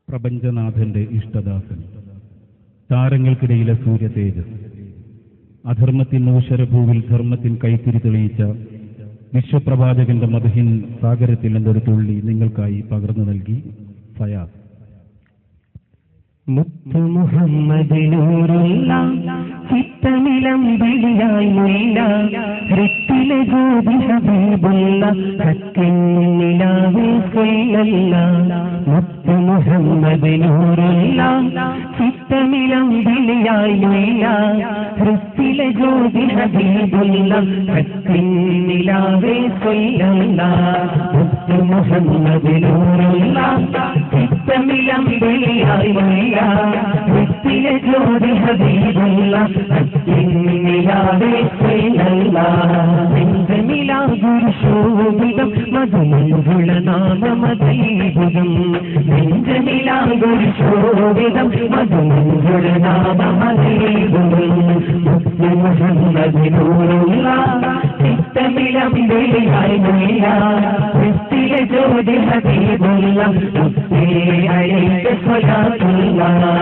പ്രപഞ്ചനാഥന്റെ ഇഷ്ടദാസൻ, താരങ്ങൾക്കിടയിലെ സൂര്യ തേജസ്, അധർമ്മത്തിൻ ഊശരഭൂവിൽ ധർമ്മത്തിൻ കൈത്തിരി തെളിയിച്ച വിശ്വപ്രവാചകന്റെ മദ്ഹിൻ സാഗരത്തിൽ എന്നൊരു തുള്ളി നിങ്ങൾക്കായി പകർന്നു നൽകി ഫയാസ്. മുത്തു മുഹമ്മദിനൂറുള്ള ചിത്തമിലം വിളിയായി മുല്ല ഹൃത്തിലെ ജ്യോതി ഹബീബുള്ള ഹക്കിന്നിലാവേ കൊല്ലല്ല. മുത്തു മുഹമ്മദിനൂറുള്ള ചിത്തമിലം വിളിയായി മുല്ല ഹൃത്തിലെ ജ്യോതി ഹബീബുള്ള ഹക്കിന്നിലാവേ കൊല്ലല്ല. മുത്തു മുഹമ്മദിനൂറുള്ള ചിത്തമിലം വിളിയായി മുല്ല ഹൃത്തിലെ ജ്യോതി ഹബീബുള്ള ഹക്കിന്നിലാവേ കൊല്ലല്ല. നെഞ്ചമിലാ ഗുരുശോഭിതം മധുമഞ്ജുള നാമമദീപുരം. നെഞ്ചമിലാ ഗുരുശോഭിതം മധുമഞ്ജുള നാമമദീപുരം. മുത്തു മുഹമ്മദിനൂറുള്ള ചിത്തമിലം വിളിയായി മുല്ല ഹൃത്തിലെ ജ്യോതി ഹബീബുള്ള അലൈക സ്വലാത്തുല്ലാഹ്.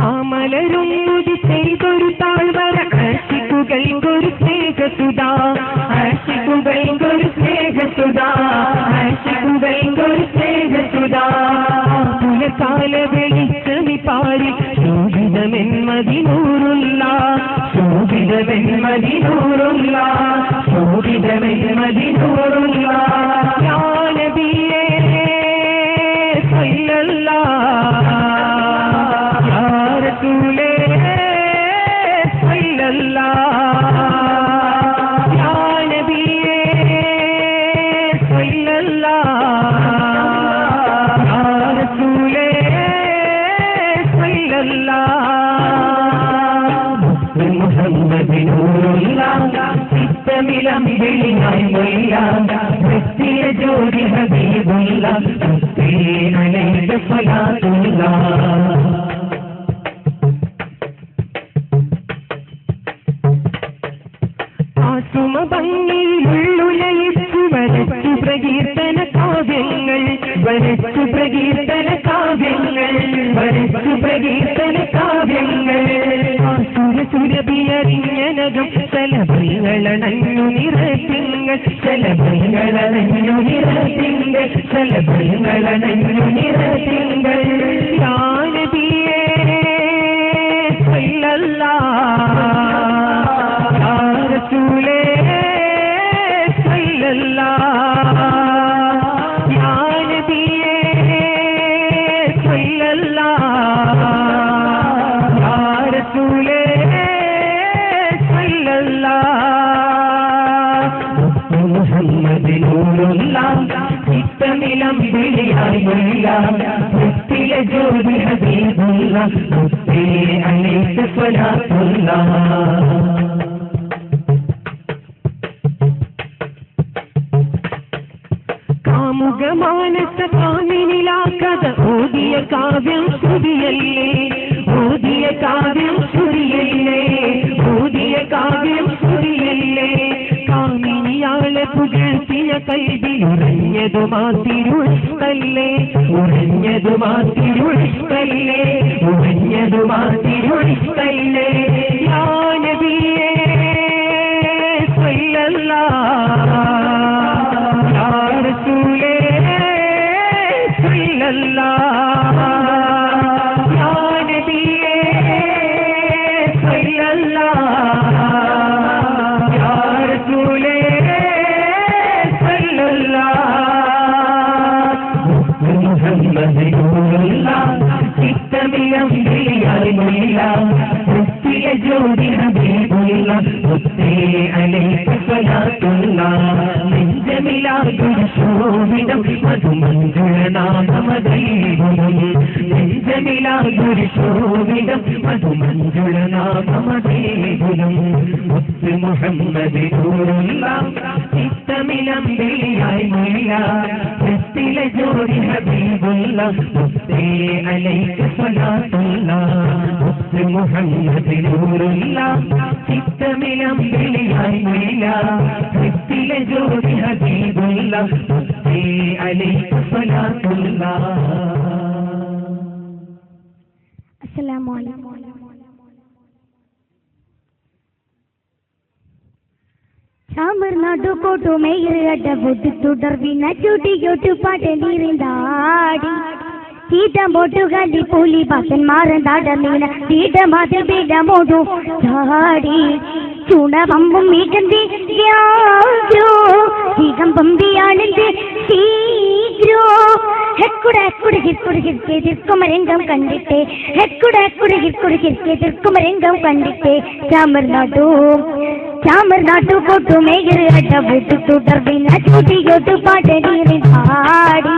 ആമലരും മുടി ചെയ്തൊരു താഴ്വര ആശിക്കുകൾക്കൊരു സ്നേഹസുധാ, ആശിക്കുകൾക്കൊരു സ്നേഹസുധാ, ആശിക്കുകൾക്കൊരു സ്നേഹസുധാ. പുലകാല വെളിച്ചമി പാരി ശോഭിതമെന്മതിനൂറുള്ള, ശോഭിതമെന്മതിനൂറുള്ള, ശോഭിതമെന്മതിനൂറുള്ള. യാ നബിയേ സല്ലല്ലാഹ്, യാ റസൂലേ സല്ലല്ലാഹ്, യാ നബിയേ സല്ലല്ലാഹ്, യാ റസൂലേ സല്ലല്ലാഹ്. മുഹമ്മദിനൂറുള്ള ചിത്തമിലം വിളിയായി മുല്ല ഹൃത്തിലെ ജ്യോതി ഹബീബുള്ള അലൈക സ്വലാത്തുല്ലാഹ്. ഭംഗിയിലുള്ളുലയിച്ചു വരച്ചു പ്രകീർത്തന കാവ്യങ്ങൾ, വരച്ചു പ്രകീർത്തന കാവ്യങ്ങൾ, വരച്ചു പ്രകീർത്തന കാവ്യങ്ങൾ. സുരസുരഭിയറിഞ്ഞനകം ശലഭങ്ങളണഞ്ഞു നിറത്തിങ്ങൾ, ശലഭങ്ങളണഞ്ഞു നിറത്തിങ്ങൾ, ശലഭങ്ങളണഞ്ഞു നിറത്തിങ്ങൾ. യാ നബിയേ സല്ലല്ലാഹ്, യാ റസൂലേ സല്ലല്ലാഹ്, യാ നബിയേ സല്ലല്ലാഹ്, യാ റസൂലേ സല്ലല്ലാഹ്. മുഹമ്മദിനൂറുള്ള ചിത്തമിലം വിളിയായി മുല്ല ഹൃത്തിലെ ജ്യോതി ഹബീബുള്ള അലൈക സ്വലാത്തുല്ലാഹ്. കാമുകമാനസ കാമിനിലാക്കഥ ഓതിയ കാവ്യം ശ്രുതിയല്ലേ, ഓതിയ കാവ്യം ശ്രുതിയല്ലേ, ഓതിയ കാവ്യം ശ്രുതിയല്ലേ. കാമിനിയാളെ പുകഴ്ത്തിയ കൽവിൽ ഉറഞ്ഞതുമാതിരുഷ്ടല്ലേ, ഉറഞ്ഞതുമാതിരുഷ്ടല്ലേ, ഉറഞ്ഞതുമാതിരുഷ്ടല്ലേ. യാ നബിയേ സല്ലല്ലാഹ്, യാ റസൂലേ സല്ലല്ലാഹ്, യാ നബിയേ സല്ലല്ലാഹ്, യാ റസൂലേ സല്ലല്ലാഹ്. മുഹമ്മദിനൂറുള്ള ചിത്തമിലം വിളിയായി മുല്ല ഹൃത്തിലെ ജ്യോതി ഹബീബുള്ള അലൈക സ്വലാത്തുല്ലാഹ്. നെഞ്ചമിലാ ഗുരുശോഭിതം മധുമഞ്ജുള നാമമദീപുരം, നെഞ്ചമിലാ ഗുരുശോഭിതം മധുമഞ്ജുള നാമമദീപുരം. മുത്ത് മുഹമ്മദിനൂറുള്ള ചിത്തമിലം വിളിയായി മുല്ല ഹൃത്തിലെ ജ്യോതി ഹബീബുള്ള അലൈക സ്വലാത്തുല്ലാഹ്. മുത്ത് മുഹമ്മദിനൂറുള്ള ചിത്തമിലം വിളിയായി മുല്ല ഹൃത്തിലെ ജ്യോതി മുത്തേ അലൈക സ്വലാത്തുല്ലാഹ്. അസ്സലാമു അലൈക്കും. ചാമർനാടു കോട്ടുമേയട ബുദ്ധ തുടർവിന ചുടിയോട്ടു പാടലിരുന്നാടി ചീതമോട്ടുകാലി പുലി ബാസൻ മാറന്താടമീന ചീതമാതിൽ ബീഡമോടു ചാടി ചുണവമ്പും മീകന്തി യാഗ്രോ ചീകമ്പമ്പിയാണെന്റെ ശീഗ്രോ ഹിർക്കുമരംഗം കണ്ടിട്ടേ ഹിർക്കുമരംഗം കണ്ടിട്ടേ ചാമർനാട്ടു കൊട്ടുമേയട ബുദ്ധ തുടർവിന ചുടിയോട്ടു പാടലിരുന്നാടി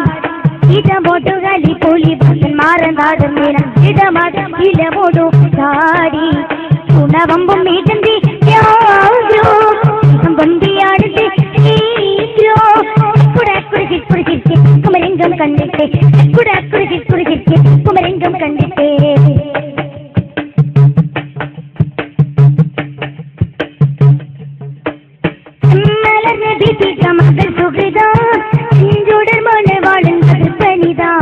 ഇടമോട്ടുകാലി പുലി ബാസൻ മാറന്താടമീന ഇടമോടു ചാടി ചുണവമ്പും മീകന്തി യാഗ്രോ ചീകമ്പമ്പിയാണെന്റെ ശീഗ്രോ കുമരംഗം കണ്ടിട്ടേ കുമരംഗം കണ്ടിട്ടേ മലർന്ന ദീപിക മകൾ സുഹൃത ഇഞ്ചുടർ മണ വാഴുന്നത് പണിതാ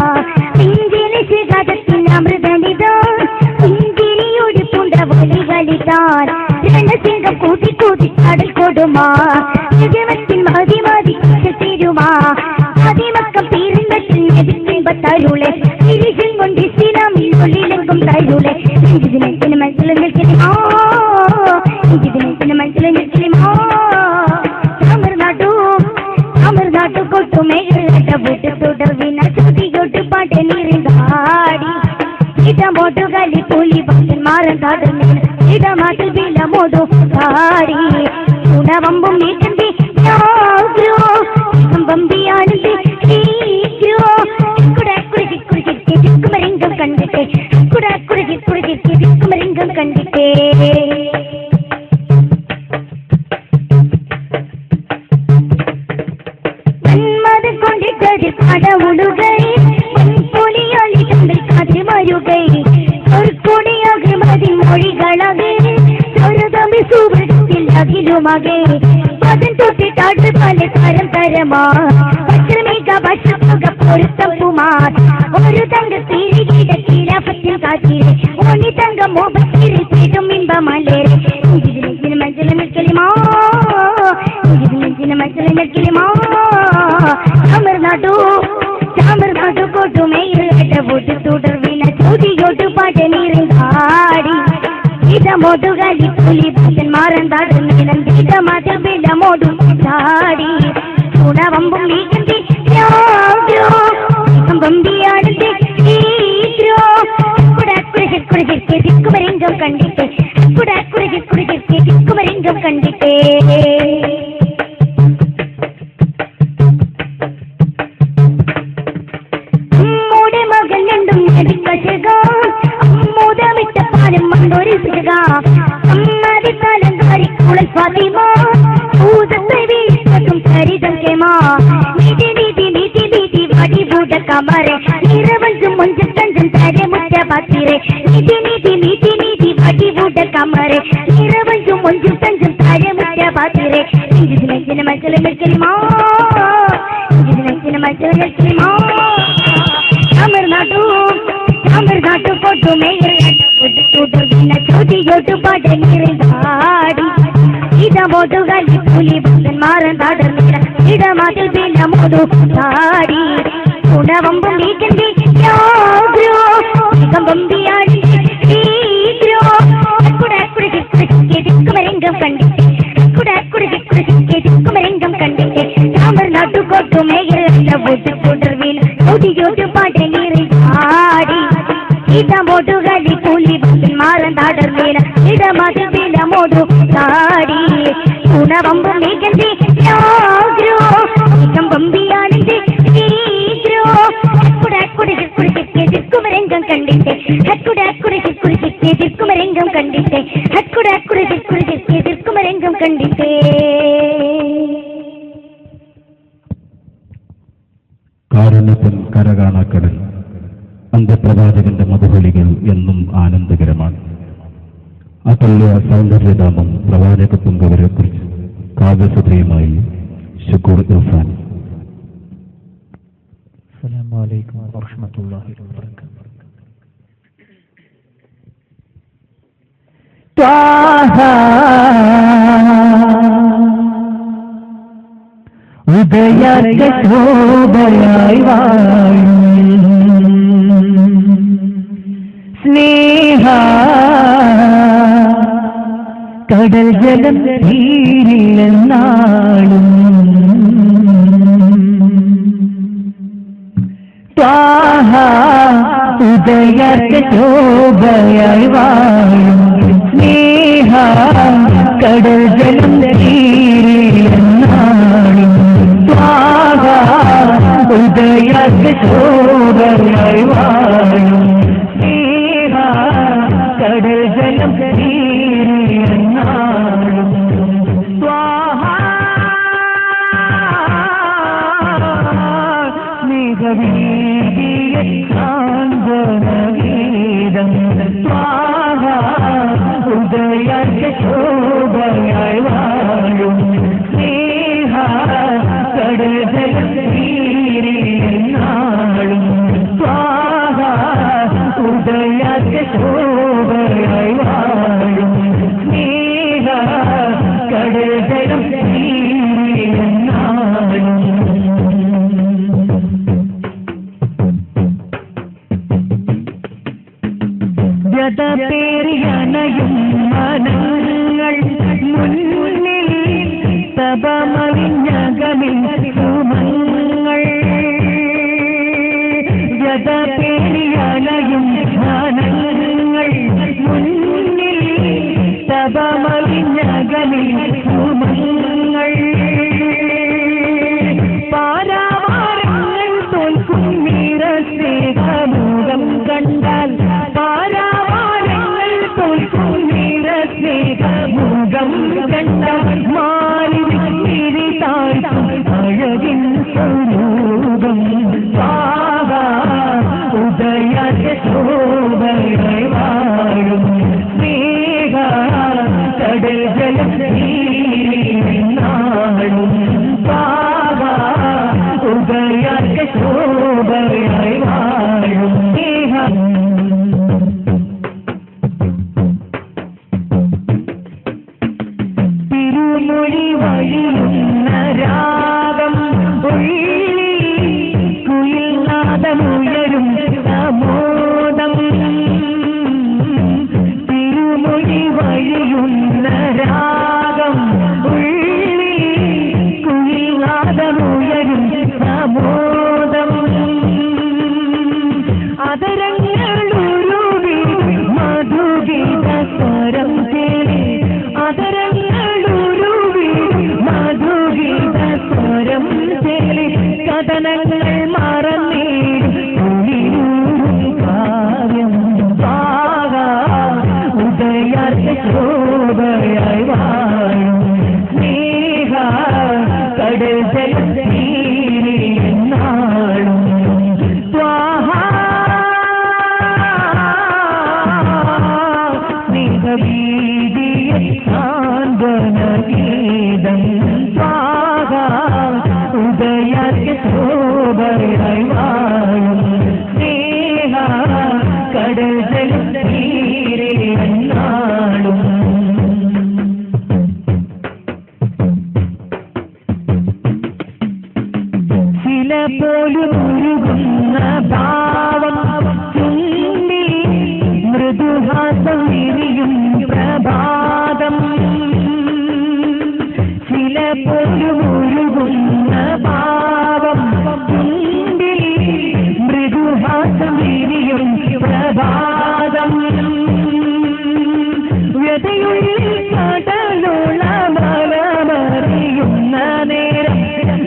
ഇഞ്ചിലെ ശിഖാതത്തിൻ അമൃതനിത ഇഞ്ചിരിയോട് പൂണ്ട വഴികളിതാൻ രണസിംഗം കൂട്ടി കൂട്ടി കടൽ കൊടുമാ ജഗവത്തിൻ മാതി മാതി തീരുമാ അതിമക്കം തീരുന്നത്തിൽ തരുളെ തിരിച്ചും കൊണ്ട് ഇസ്ലാമിൽ ഉള്ളിലെങ്കും തരുളെ ഇതിനത്തിന് മനസ്സിലും നിൽക്കലുമോ ഇതിനത്തിന് മനസ്സിലും നിൽക്കലുമോ അമർനാട്ടു കൊട്ടുമേയട ബുദ്ധ തുടർവിന ചുടിയോട്ടു പാടലിരുന്നാടി ഇടമോട്ടുകാലി പുലി ബാസൻ മാറന്താടമീന ഇടമാട്ടിൽ ബീലമോടു ചാടി ചുണവമ്പും മീകന്തി യാഗ്രോ ചീകമ്പമ്പിയാണെന്റെ ശീഗ്രോ കുമരംഗം കണ്ടിട്ടേ കുമരംഗം കണ്ടിട്ടേ മന്മത കൊണ്ടിട്ടതിൽ കടവുളുകൈ പൊലിയാലി തമ്മിൽ കതിർ മരുകൈ ഒർക്കൊടിയാകെ മൊഴികളകെ തമ്മിൽ സുഹൃത്തിൽ അഖിലുമകെ പദം തൊട്ടിട്ടാട്ട് പല തരം തരമാ പശ്രമിക ഭക്ഷക പൊരുത്തപ്പുമാർ ഒരു തങ്ക തിരികിട കിരാപത്തിൽ കാത്തിരെ ഓണി തങ്ക മോപത്തിരി പെരും ഇമ്പമലേരെ ഇതിന് മനസ്സിലും നിൽക്കലുമോ ഇതിന് മനസ്സിലും നിൽക്കലുമോ ചാമർനാട്ടു കൊട്ടുമേയട ബുദ്ധ തുടർവിന ചുടിയോട്ടു പാടലിരുന്നാടി ഇടമോട്ടുകാലി പുലി ബാസൻ മാറന്താടമീന ഇടമാതിൽ ബീലമോടു ചാടി ചുണവമ്പും മീകന്തി യാഗ്രോ ചീകമ്പമ്പിയാണെന്റെ ശീഗ്രോ കുമരംഗം കണ്ടിട്ടേ കുമരംഗം കണ്ടിട്ടേ അമ്മൂടെ മകൻ രണ്ടും നടിക്കശക അമ്മൂതമിട്ട പാലം മണ്ടൊരു സുഖ അമ്മാതി കാലങ്കാരി കുളൽ ഫാത്തിമ ഭൂതത്തെ വീഴ്ത്തും ചരിതം കേമാ നീതി നീതി നീതി നീതി വടിഭൂത കമറെ നിറവഞ്ചും മുഞ്ചും തഞ്ചും തരമുറ്റ പത്തിരെ നീതി നീതി നീതി നീതി വടിഭൂത കമറെ നിറവഞ്ചും മുഞ്ചും തഞ്ചും തരമുറ്റ പത്തിരെ ഇതിന് മനസ്സിലും നിൽക്കലുമോ ഇതിന് മനസ്സിലും നിൽക്കലുമോ അമർനാട്ടു കൊട്ടുമേയട ബുദ്ധ തുടർവിന ചുടിയോട്ടു പാടലിരുന്നാടി ഇടമോട്ടുകാലി പുലി ബാസൻ മാറന്താടമീന ഇടമാതിൽ ബീലമോടു ചാടി ചുണവമ്പും മീകന്തി യാഗ്രോ ചീകമ്പമ്പിയാണെന്റെ ശീഗ്രോ കുമരംഗം കണ്ടിട്ടേ കുമരംഗം കണ്ടിട്ടേ ചാമർനാട്ടു കൊട്ടുമേയട ബുദ്ധ തുടർവിന ചുടിയോട്ടു പാടലിരുന്നാടി ഇടമോട്ടുകാലി പുലി ബാസൻ മാറന്താടമീന ഇടമാതിൽ ബീലമോടു ചാടി ചുണവമ്പും മീകന്തി യാഗ്രോ ചീകമ്പമ്പിയാണെന്റെ ശീഗ്രോ കുമരംഗം കണ്ടിട്ടേ കുമരംഗം കണ്ടിട്ടേ കുമരംഗം കണ്ടിട്ടേ കാരുണ്യത്തിൻ കരകാണാക്കടൽ അന്ത്യപ്രവാചകന്റെ മധുഹലികൾ എന്നും ആനന്ദകരമാണ്. അതുല്യ സൗന്ദര്യധാമം പ്രവാചക പുങ്കവരെക്കുറിച്ച് കാവ്യസുധയുമായി ശുക്കൂർ ഇർഫാൻ വറഹ്മത്തുള്ളാഹി വബറകാതുഹു. ത്വാഹ ഉദയശോഭയായി വാഴും സ്നേഹ കടൽ ജലം തീരില്ലെന്നാളും ത്വാഹ ഉദയശോഭയായി വാഴും സ്നേഹ കടൽ ജലം തീരില്ലെന്നാളും ത്വാഹ ഉദയശോഭയായി വാഴും സ്നേഹ കടൽ ജലം തീരില്ലെന്നാളും ത്വാഹ സ്നേഹവീതിയ സാന്ത്വനഗീതം ത്വാഹ ഉദയശോഭയായി വാഴും സ്നേഹ കടൽ ജലം തീരില്ലെന്നാളും ത്വാഹ ഉദയശോഭയായി വാഴും സ്നേഹ കടൽ ജലം തീരില്ലെന്നാളും പേരിയണയും മനങ്ങൾ മുന്നിൽ തപമലിഞ്ഞകമിൽ സുമങ്ങൾ പേരിയണയും മനങ്ങൾ മുന്നിൽ തപമലിഞ്ഞകമിൽ സുമങ്ങൾ പാരാവാരങ്ങൾ തോൽക്കും നിരസ്നേഹമുഖം കണ്ടാൽ പാരാവാരങ്ങൾ തോൽക്കും നിരസ്നേഹമുഖം കണ്ടാൽ മാലിന്യ താഴ്ത്തും അഴകിൻ സ്വരൂപം പാവ ഉദയശോഭയായി വാഴും സ്നേഹ കടൽ ജലം തീരില്ലെന്നാളും പാവ ഉദയശോഭയായി വാഴും സ്നേഹ തിരുമൊഴി വഴിയുന്ന രാഗം കുയിൽനാദമുയരും സമോദം തിരുമൊഴി വഴിയുന്ന രാഗം കുയിൽനാദമുയരും സമോദം അതരങ്ങളുരുവി മധുഗീത സ്വരം ചേരി അതരങ്ങളുരുവി മധുഗീത സ്വരം ചേരി കഥനങ്ങൾ മറന്നേടും കാര്യം പാക ഉദയശോഭയായി വാഴും സ്നേഹ കടൽ ജലം തീരില്ലെന്നാളും ത്വാഹ സ്നേഹവീതിയ സാന്ത്വനഗീതം ത്വാഹ ഉദയശോഭയായി വാഴും സ്നേഹ കടൽ ജലം തീരില്ലെന്നാളും ശില പോലും ഉരുകുന്ന ഭാവം ചുണ്ടിൽ മൃദുഹാസം വിരിയും പ്രഭാതം ശില പോലും ഉരുകുന്ന ഭാവം ചുണ്ടിൽ മൃദുഹാസം വിരിയും പ്രഭാതം വ്യതയുള്ളിൽ കടലോളമറിയുന്ന നേരം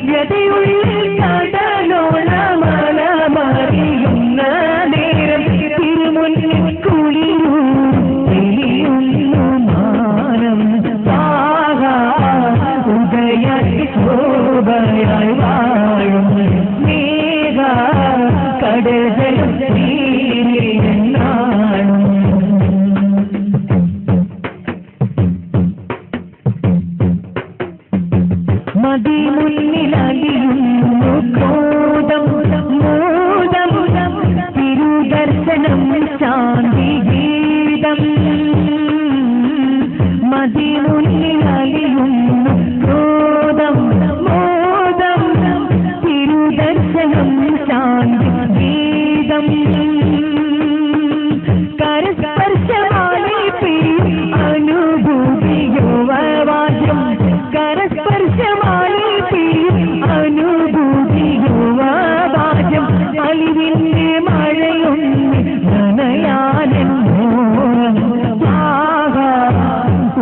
വ്യതയുള്ളിൽ കടലോളമറിയുന്ന നേരം തിരുമുന്നിൽ കുളിയുന്നു മാനം പാക ഉദയശോഭയായി വാഴും സ്നേഹ കടൽ ജലം തീരില്ലെന്നാളും മതിമുന്നിലലിയുന്നു ക്രോധം മൂലം തിരുദർശനം ശാന്തി ഗീതം മദീനുള്ളിൽ അലിയുന്നു ക്രോധം മോദം തിരുദർശനം ശാന്തി ഗീതം കരസ്പർശമായി അനുഭൂതിയുവാദ്യം കരസ്പർശമായി അനുഭൂതിയുവാദ്യം അലിവിന്റെ മഴയൊന്ന് നനയാനെന്നോ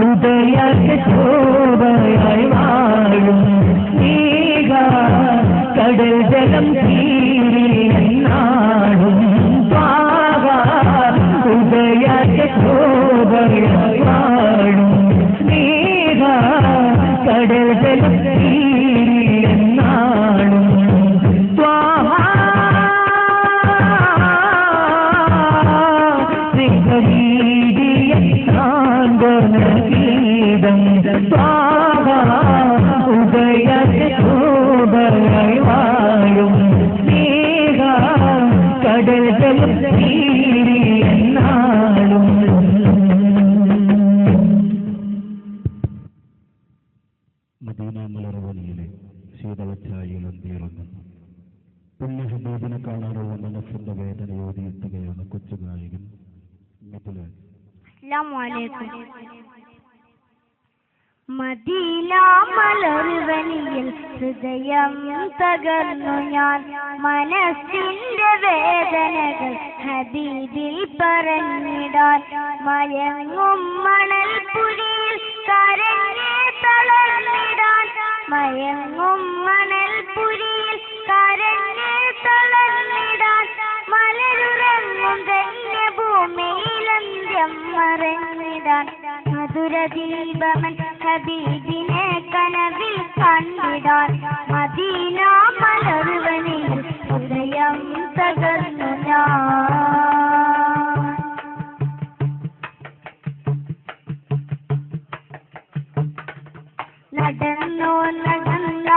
ഉദയ ശോഭയായി വാഴും സ്നേഹ കടൽ ജലം തീരിനാടും ഉദയ ശോഭയായി വാഴും സ്നേഹ കടൽ ജലം തീരിനാടും ഗീതം ഉദയ ശോഭയായി വാഴും സ്നേഹ കടൽ ജലം തീരിനാടും. മദീന മലർവനിയിലെ ശീതളച്ചായയിൽ അന്തിയിറങ്ങുന്നു. പുണ്യ ഹബീബിനെ കാണാനുള്ള മനസ്സിന്റെ വേദനയോടിയെത്തുകയാണ് കൊച്ചുഗായകൻ മിഥുലൻ. മദീന മലർവനിയിൽ ഹൃദയം തകർന്നു ഞാൻ മനസ്സിന്റെ വേദനകൾ ഹബീബിൽ പറഞ്ഞിടാൻ മയങ്ങും മണൽപ്പുരിയിൽ കരഞ്ഞേ തളർന്നിടാൻ മയങ്ങും മണൽപ്പുരിയിൽ കരഞ്ഞേ തളർന്നിടാൻ മലരുറങ്ങും ധന്യഭൂമിയിലന്ത്യം മറന്നിടാൻ മധുരദീപമൻ ഹബീബിനെ കനവിൽ കണ്ടിടാൻ മദീന മലർവനിയിൽ ഹൃദയം തകർന്നു ഞാൻ. നടന്നോ നടന്ന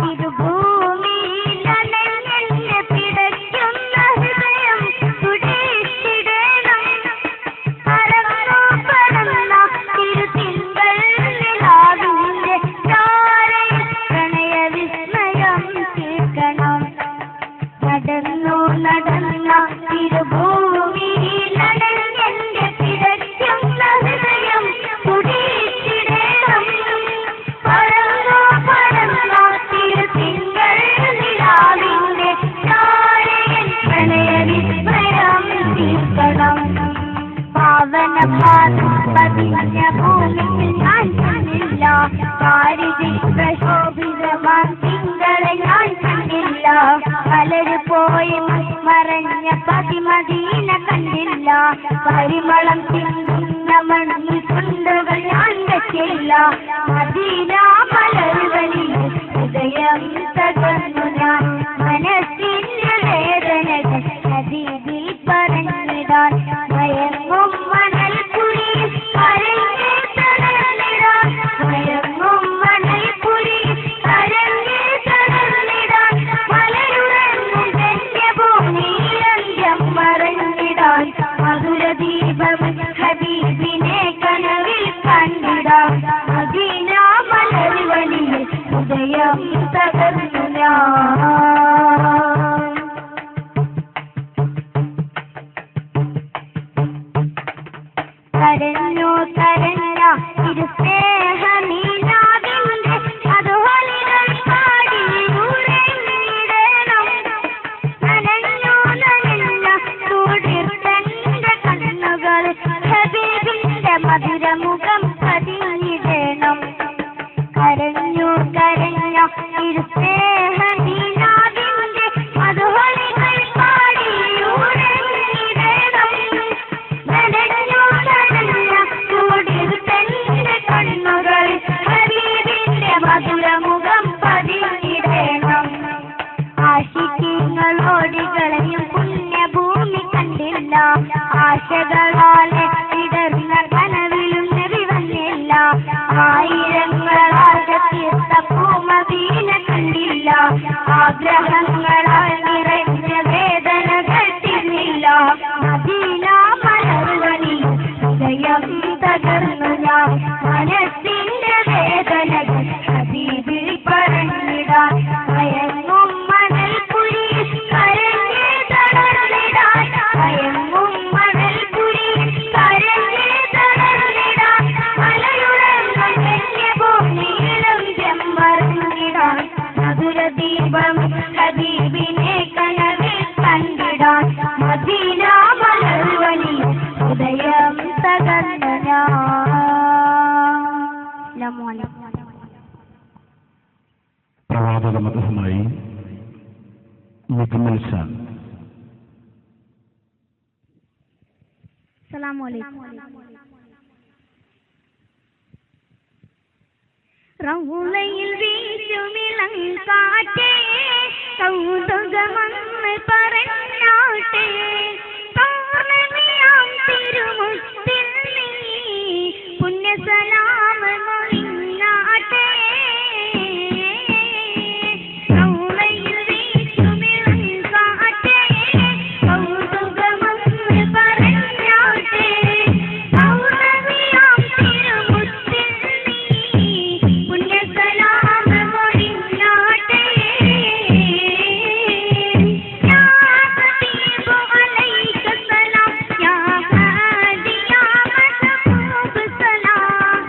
ഇരുഭൂമിയിലണഞ്ഞെന്നെ പിടയ്ക്കുന്ന ഹൃദയം തുടിച്ചിടണം പറന്നോ പറന്ന തിരുത്തിങ്കൾ നിലാവിന്റെ താരയിൽ പ്രണയവിസ്മയം തീർക്കണം. നടന്നോ നടന്ന ഇരുഭൂമിയിലണഞ്ഞെന്നെ പിടയ്ക്കുന്ന ഹൃദയം തുടിച്ചിടണം പറന്നോ പറന്ന തിരുത്തിങ്കൾ നിലാവിന്റെ താരയിൽ പ്രണയവിസ്മയം തീർക്കണം. പാവന പതിഞ്ഞ ഭൂമിയിൽ ഞാൻ കണ്ടില്ല പാരിതിൽ പ്രശോഭിതമാൻ തിങ്കളെ ഞാൻ കണ്ടില്ല പലര് പോയി മറഞ്ഞ പതിമദീന കണ്ടില്ല പരിമളം തിന്നുന്ന മണ്ണിൽ ചുണ്ടുകൾ ഞാൻ വെച്ചില്ല മദീന മലർവനിയിൽ ഹൃദയം തകർന്നു ഞാൻ മനസ്സിന്റെ വേദനകൾ ഹബീബിൽ പറഞ്ഞിടാൻ മയങ്ങും മണൽപ്പുരിയിൽ കരഞ്ഞേ തളർന്നിടാൻ മയങ്ങും മണൽപ്പുരിയിൽ കരഞ്ഞേ തളർന്നിടാൻ മലരുറങ്ങും ധന്യഭൂമിയിലന്ത്യം മറന്നിടാൻ മധുരദീപം ഹബീബിനെ കനവിൽ കണ്ടിടാൻ മദീന മലർവനിയിൽ ഹൃദയം തകർന്നു ഞാൻ. കരഞ്ഞോ കരഞ്ഞ ഇരുസ്നേഹമീനാവിന്റെ അതുഹലികൾ പാടി ഉറങ്ങിയിടണം നനഞ്ഞോ നനഞ്ഞ തുടിർത്തന്റെ കണ്ണുകൾ ഹബീബിന്റെ മധുരമുഖം പതിഞ്ഞിടണം. കരഞ്ഞോ കരഞ്ഞ ഇരുസ്നേഹമീനാവിന്റെ അതുഹലികൾ പാടി ഉറങ്ങിയിടണം നനഞ്ഞോ നനഞ്ഞ തുടിർത്തന്റെ കണ്ണുകൾ ഹബീബിന്റെ മധുരമുഖം പതിഞ്ഞിടണം. ആശിക്കങ്ങളോടികളെയും പുണ്യഭൂമി കണ്ടില്ല ആശകളാലെ ഇടർന്ന കനവിലും നബി വന്നില്ല ആയിരങ്ങളാൽ തീർത്ത പൂമദീന കണ്ടില്ല ആഗ്രഹങ്ങളാൽ നിറഞ്ഞ വേദനകൾ തീർന്നില്ല സ്വാഗതം അദ്ദേഹമായി മുകമ്മൽ ഷാ. റൗളയിൽ വീശുമിളങ്കാറ്റേ കൗതുകമെന്ന് പറഞ്ഞാട്ടെ പൗർണമിയാം തിരുമുത്തിൽ നീ പുണ്യസലാമ മൊഴിഞ്ഞാട്ടെ റൗളയിൽ വീശുമിളങ്കാറ്റേ കൗതുകമെന്ന് പറഞ്ഞാട്ടെ പൗർണമിയാം തിരുമുത്തിൽ നീ പുണ്യസലാമ മൊഴിഞ്ഞാട്ടെ യാ ഹബീബു അലൈക സലാം യാ ഹാദി യാ മഹബൂബ് സലാം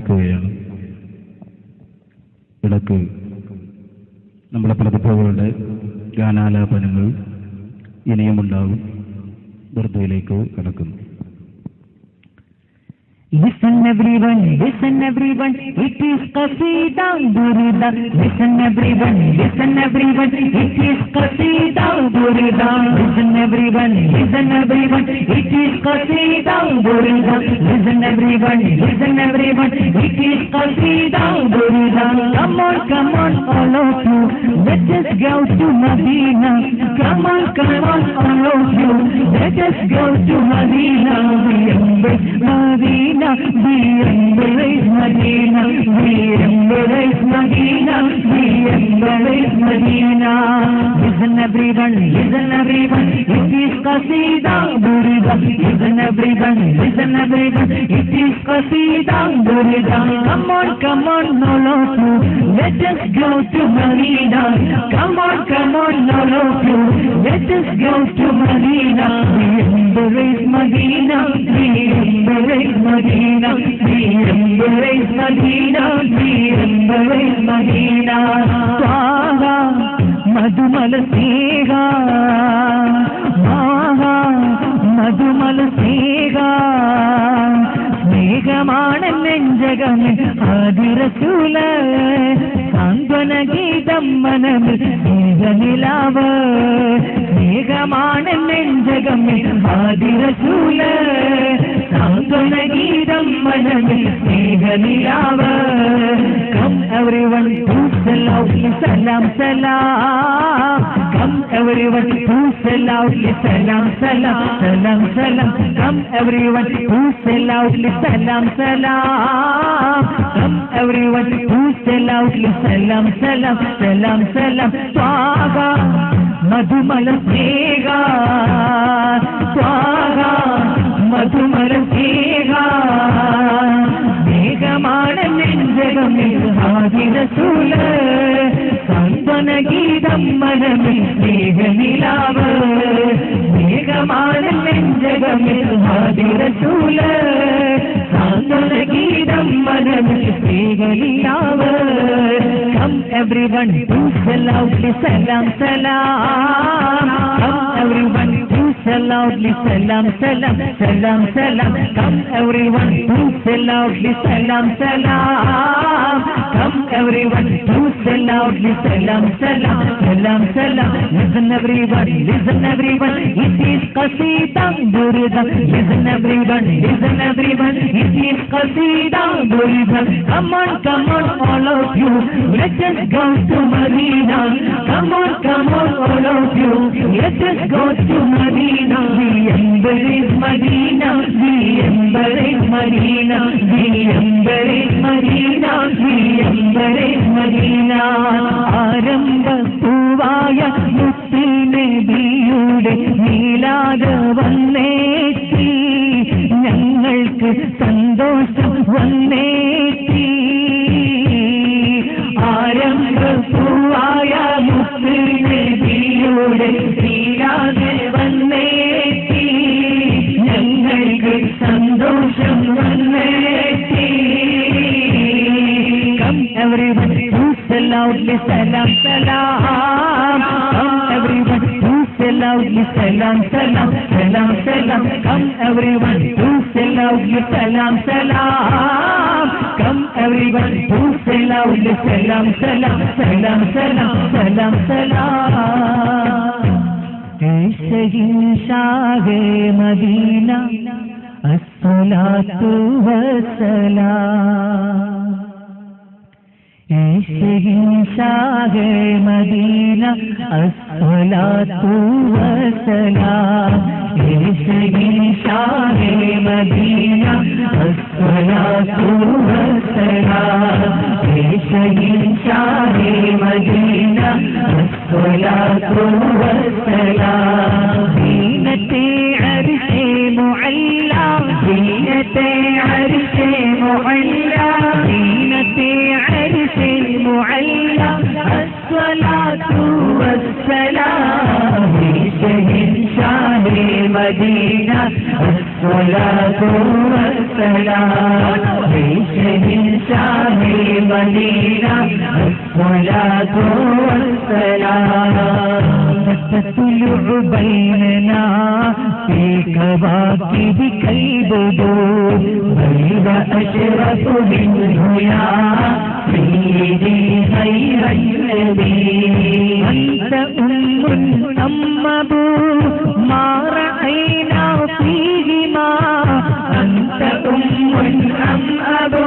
ആരംഭിക്കുകയാണ്. ഇടയ്ക്ക് നമ്മുടെ പ്രതിഭകളുടെ ഗാനാലാപനങ്ങൾ ഇനിയുമുണ്ടാകും. ബർദയിലേക്ക് കടക്കുന്നു. Listen everyone, it is Qasida Durida. Listen everyone, it is Qasida Durida. Listen everyone, it is Qasida Durida. Listen everyone, it is Qasida Durida. Come on, all of you, let us go to Medina. Come on, all of you, let us go to Medina. We embrace Medina. We embrace Medina, we embrace Medina, we embrace Medina. Listen everyone, it is Qasida Durida. Listen everyone, it is Qasida Durida. Come on, all of you, let us go to Medina. Come on, all of you, let us go to Medina. We embrace Medina, we embrace Medina, we embrace Medina, we embrace Medina. Swaha Madhumal Sega, Maha Madhumal Sega. സ്നേഹമാണ് നെഞ്ചകമേ ആദിരസൂല സാന്ത്വന ഗീതം മനമിൽ സ്നേഹനിലാവ്. സ്നേഹമാണ് നെഞ്ചകമേ ആദിരസൂല സാന്ത്വന ഗീതം മനമിൽ സ്നേഹനിലാവ്. Come everyone to say loudly salam salam. Come everyone to say loudly salam salam, salam salam. Come everyone to say loudly salam salam. Come everyone to say loudly salam salam, salam salam. Swaha Madhumal Sega, Swaha Madhumal Sega. സ്നേഹമാണ് നെഞ്ചകമേ ആദിരസൂല സാന്ത്വന ഗീതം മനമിൽ സ്നേഹനിലാവ്. സ്നേഹമാണ് നെഞ്ചകമേ ആദിരസൂല സാന്ത്വന ഗീതം മനമിൽ സ്നേഹനിലാവ്. Come everyone to say loudly salam salam. Come everyone to say loudly salam salam, salam salam. Come everyone to say loudly salam salam. Come everyone to say loudly salam salam, salam salam. Listen everyone, it is Qasida Durida. Listen everyone, it is Qasida Durida. Come on, all of you, let us go to Medina. Come on, all of you, let us go to Medina. We embrace Medina, we embrace Medina, we embrace Medina, we embrace Medina. ആരംഭ പൂവായ മുത്ത് നബിയുടെ മീലാദ് വന്നേറ്റി, ഞങ്ങൾക്ക് സന്തോഷം വന്നേറ്റി. ആരംഭ പൂവായ മുത്ത് നബിയുടെ മീലാദ് വന്നേറ്റി, ഞങ്ങൾക്ക് സന്തോഷം വന്നേറ്റി. Come everyone to say loudly salam salam. Come everyone to say loudly salam salam, salam salam. Come everyone to say loudly salam salam. Come everyone to say loudly salam salam, salam salam, salam salam. Shahe Madina, as-salatu was-salam. Shahe Madina, as-salatu was-salam. Shahe Madina, as-salatu was-salam. Shahe Madina, as-salatu was-salam. Zinate arsh-e mu'alla, zinate arsh-e mu'alla, zinate arsh-e mu'alla. As-salatu was-salam. Shahe Madina, الصلاة والسلام شهنشاه المدينة الصلاة والسلام تطلع بيننا في كواكبك البدور غير أشرف منه يا سيدي خير النبي أنت أم أبو ما رأينا فيهما أنت أم أبو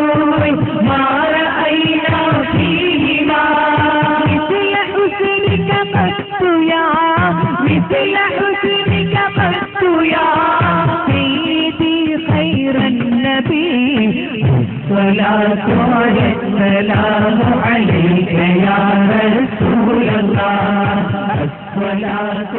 ما رأينا فيهما مثل حسنك قد يا مثل حسنك قد يا سيدي خير النبي الصلاة والسلام عليك يا رسول الله الصلاة